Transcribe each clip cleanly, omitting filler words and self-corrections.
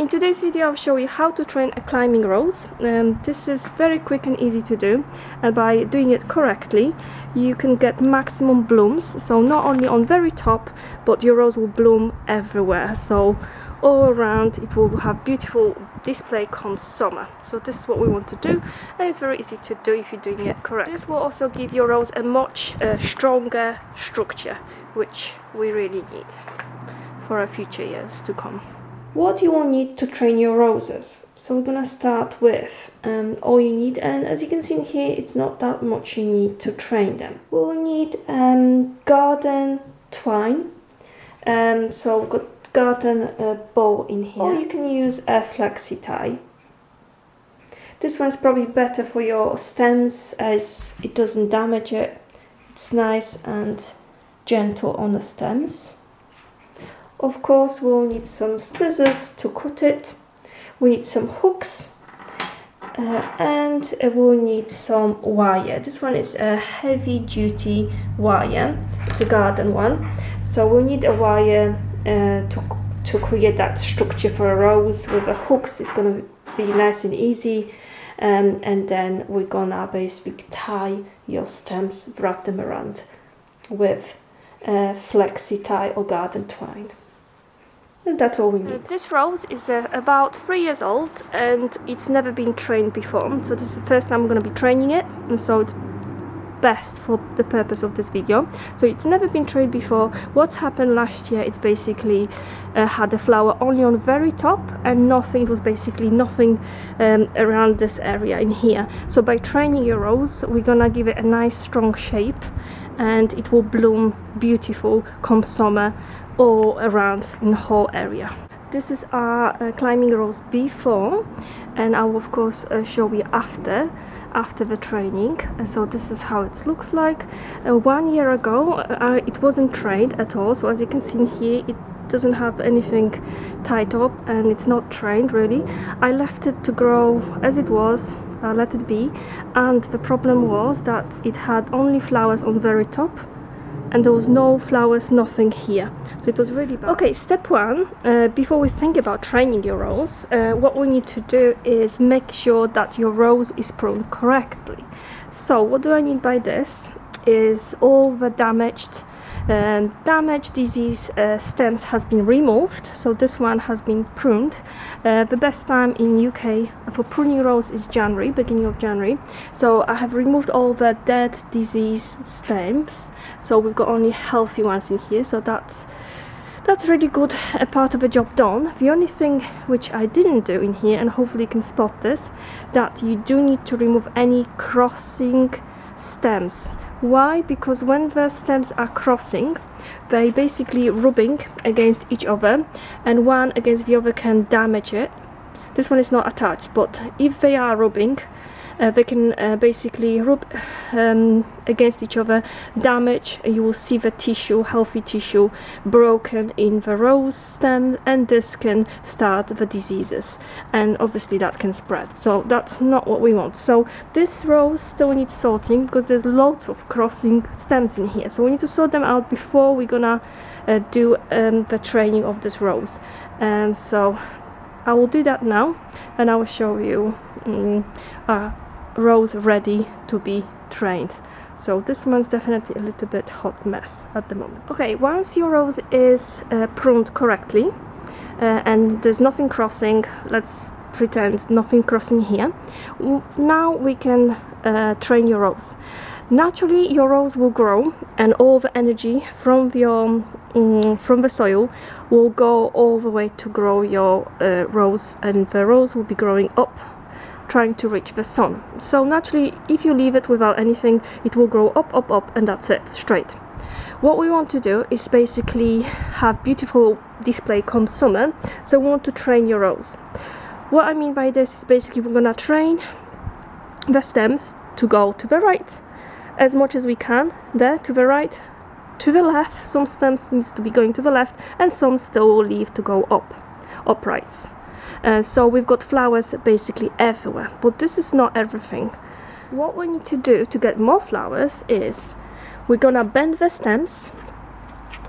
In today's video I'll show you how to train a climbing rose. This is very quick and easy to do, and by doing it correctly you can get maximum blooms, so not only on very top but your rose will bloom everywhere, so all around it will have beautiful display come summer. So this is what we want to do, and it's very easy to do if you're doing it correct. This will also give your rose a much stronger structure, which we really need for our future years to come. What you will need to train your roses. So we're gonna start with all you need, and as you can see in here, it's not that much you need to train them. We'll need garden twine. So we've got garden ball in here. Or you can use a flexi tie. This one's probably better for your stems as it doesn't damage it. It's nice and gentle on the stems. Of course, we'll need some scissors to cut it. We need some hooks and we'll need some wire. This one is a heavy duty wire. It's a garden one. So we'll need a wire to create that structure for a rose. With the hooks, it's going to be nice and easy. And then we're gonna basically tie your stems, wrap them around with flexi tie or garden twine. And that's all we need. This rose is about 3 years old and it's never been trained before. So this is the first time I'm going to be training it, and so it's best for the purpose of this video. So it's never been trained before. What's happened last year, it's basically had the flower only on the very top and nothing, it was basically nothing around this area in here. So by training your rose, we're gonna give it a nice strong shape and it will bloom beautiful come summer all around in the whole area. This is our climbing rose before, and I will of course show you after the training. And so this is how it looks like. 1 year ago it wasn't trained at all, so as you can see in here it doesn't have anything tied up and it's not trained really. I left it to grow as it was, let it be, and the problem was that it had only flowers on the very top and there was no flowers, nothing here, so it was really bad. Okay, step one, before we think about training your rose, what we need to do is make sure that your rose is pruned correctly. So what do I mean by this is all the damaged disease stems has been removed. So this one has been pruned. The best time in UK for pruning rose is January, beginning of January. So I have removed all the dead disease stems, so we've got only healthy ones in here, so that's really good, a part of the job done. The only thing which I didn't do in here, and hopefully you can spot this, that you do need to remove any crossing stems. Why? Because when the stems are crossing, they basically rubbing against each other, and one against the other can damage it. This one is not attached, but if they are rubbing, they can basically rub against each other, damage. You will see the tissue, healthy tissue, broken in the rose stem, and this can start the diseases, and obviously that can spread. So that's not what we want. So this rose still needs sorting because there's lots of crossing stems in here. So we need to sort them out before we're gonna do the training of this rose. So I will do that now, and I will show you rose ready to be trained. So this one's definitely a little bit hot mess at the moment. Okay, once your rose is pruned correctly and there's nothing crossing, let's pretend nothing crossing here, now we can train your rose. Naturally your rose will grow, and all the energy from the soil will go all the way to grow your rose, and the rose will be growing up trying to reach the sun. So naturally if you leave it without anything, it will grow up, and that's it, straight. What we want to do is basically have beautiful display come summer, so we want to train your rose. What I mean by this is basically we're gonna train the stems to go to the right as much as we can, there to the right, to the left. Some stems needs to be going to the left, and some still will leave to go uprights. So we've got flowers basically everywhere, but this is not everything. What we need to do to get more flowers is we're gonna bend the stems.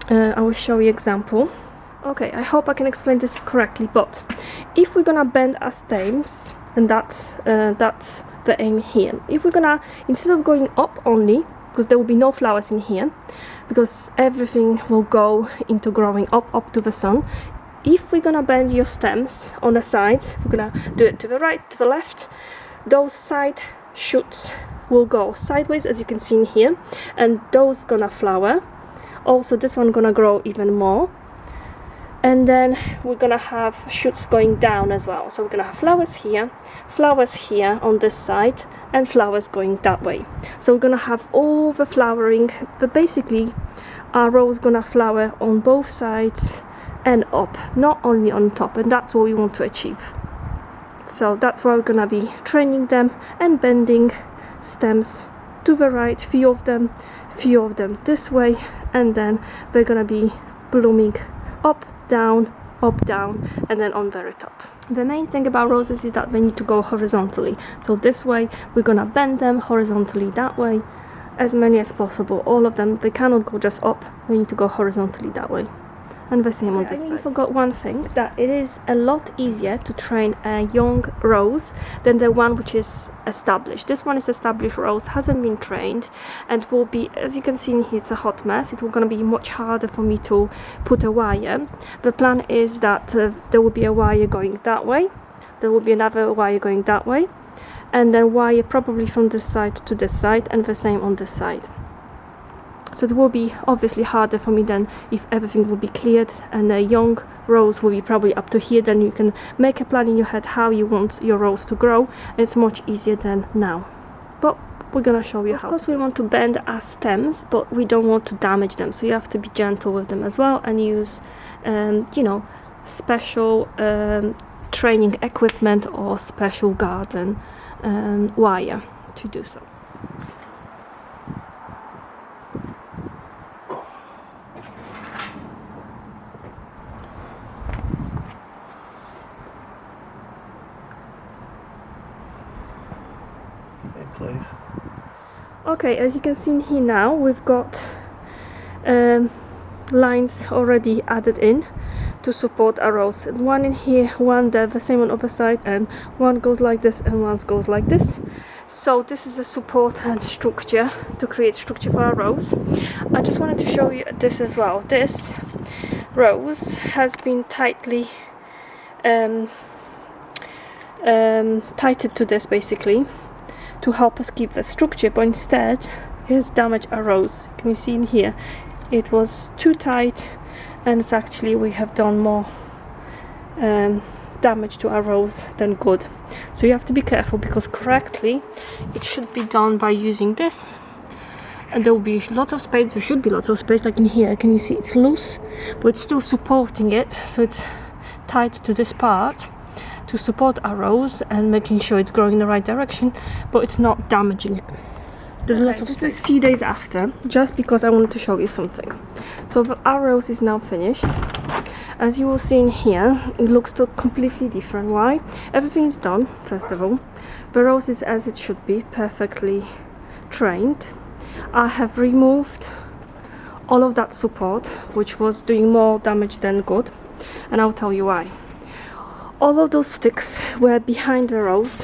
I will show you example. Okay, I hope I can explain this correctly, but if we're gonna bend our stems, and that's the aim here. If we're gonna, instead of going up only, because there will be no flowers in here, because everything will go into growing up to the sun. If we're gonna bend your stems on the sides, we're gonna do it to the right, to the left, those side shoots will go sideways, as you can see in here, and those gonna flower. Also this one gonna grow even more, and then we're gonna have shoots going down as well. So we're gonna have flowers here on this side, and flowers going that way. So we're gonna have all the flowering, but basically our rose gonna flower on both sides and up, not only on top, and that's what we want to achieve. So that's why we're gonna be training them and bending stems to the right, few of them this way, and then they're gonna be blooming up, down, and then on very top. The main thing about roses is that they need to go horizontally. So this way we're gonna bend them horizontally, that way, as many as possible. All of them, they cannot go just up, they need to go horizontally that way. And the same on this side. I forgot one thing, that it is a lot easier to train a young rose than the one which is established. This one is established rose, hasn't been trained, and will be, as you can see in here, it's a hot mess. It will gonna be much harder for me to put a wire. The plan is that there will be a wire going that way, there will be another wire going that way, and then wire probably from this side to this side, and the same on this side. So it will be obviously harder for me than if everything will be cleared, and a young rose will be probably up to here. Then you can make a plan in your head how you want your rose to grow, and it's much easier than now. But we're gonna show you how. Of course we want to bend our stems, but we don't want to damage them, so you have to be gentle with them as well, and use you know, special training equipment or special garden wire to do so. Place. Okay, as you can see in here now, we've got lines already added in to support our rose. One in here, one there, the same on the other side, and one goes like this and one goes like this. So this is a support and structure to create structure for our rose. I just wanted to show you this as well. This rose has been tightly tightened to this basically, to help us keep the structure, but instead it has damaged our rose. Can you see in here? It was too tight, and it's actually, we have done more damage to our rose than good. So you have to be careful, because correctly it should be done by using this, and there will be lots of space. There should be lots of space, like in here. Can you see it's loose, but it's still supporting it, so it's tied to this part to support our rose and making sure it's growing in the right direction, but it's not damaging it. There's a lot of space. This is a few days after, just because I wanted to show you something. So our rose is now finished. As you will see in here, it looks completely different. Why? Everything is done, first of all. The rose is as it should be, perfectly trained. I have removed all of that support, which was doing more damage than good, and I'll tell you why. All of those sticks were behind the rose,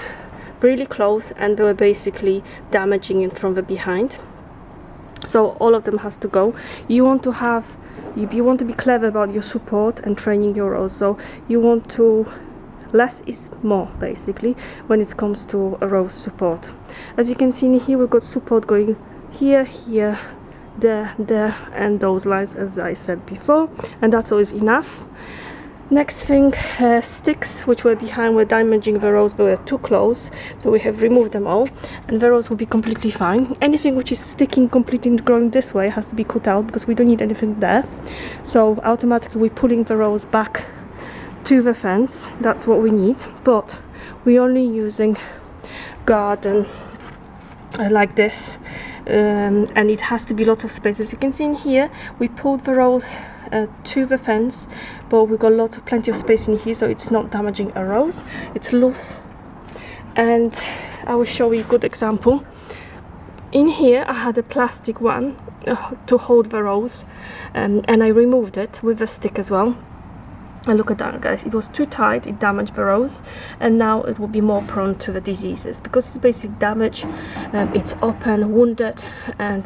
really close, and they were basically damaging it from the behind. So all of them has to go. You want to be clever about your support and training your rose. So you want to, less is more basically when it comes to a rose support. As you can see in here, we've got support going here, here, there, and those lines, as I said before, and that's always enough. Next thing, sticks which were behind were damaging the rose, but were too close, so we have removed them all, and the rose will be completely fine. Anything which is sticking completely and growing this way has to be cut out, because we don't need anything there. So automatically we're pulling the rose back to the fence. That's what we need, but we're only using garden like this, and it has to be lots of space. As you can see in here, we pulled the rose to the fence, but we've got plenty of space in here, so it's not damaging a rose. It's loose, and I will show you a good example. In here I had a plastic one to hold the rose, and I removed it with a stick as well. And look at that, guys, it was too tight, it damaged the rose, and now it will be more prone to the diseases because it's basically damaged, it's open, wounded, and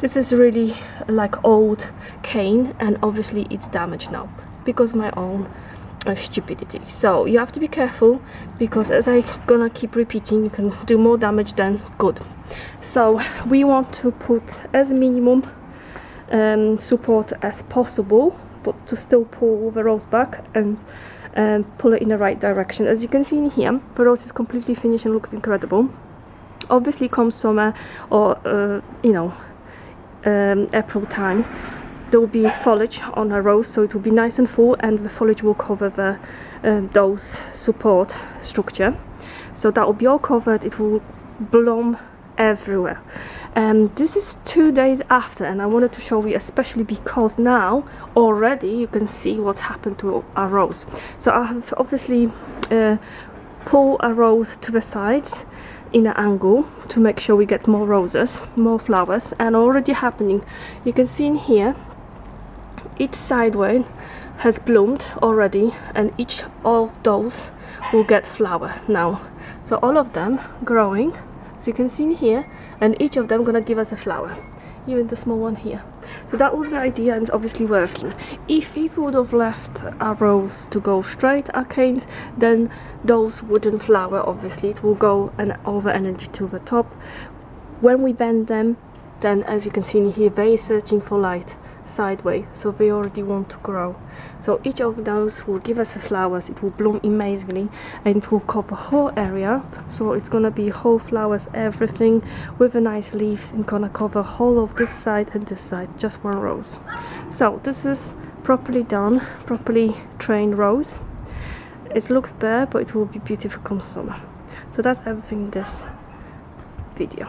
this is really like old cane, and obviously it's damaged now because of my own stupidity. So you have to be careful, because as I gonna keep repeating, you can do more damage than good. So we want to put as minimum support as possible, but to still pull the rose back and pull it in the right direction. As you can see in here, the rose is completely finished and looks incredible. Obviously come summer or April time, there will be foliage on a rose, so it will be nice and full, and the foliage will cover the those support structure, so that will be all covered. It will bloom everywhere. This is 2 days after, and I wanted to show you especially because now already you can see what's happened to our rose. So I have obviously pulled a rose to the sides in an angle to make sure we get more roses, more flowers, and already happening. You can see in here each sideway has bloomed already, and each of those will get flower now. So all of them growing, as you can see in here, and each of them gonna give us a flower, even the small one here. So that was the idea, and it's obviously working. If we would have left our rose to go straight, our canes, then those wouldn't flower. Obviously it will go and over energy to the top. When we bend them, then as you can see in here, they're searching for light sideways, so they already want to grow. So each of those will give us the flowers. It will bloom amazingly, and it will cover whole area, so it's gonna be whole flowers, everything with the nice leaves, and gonna cover whole of this side and this side, just one rose. So this is properly done, properly trained rose. It looks bare, but it will be beautiful come summer. So that's everything in this video.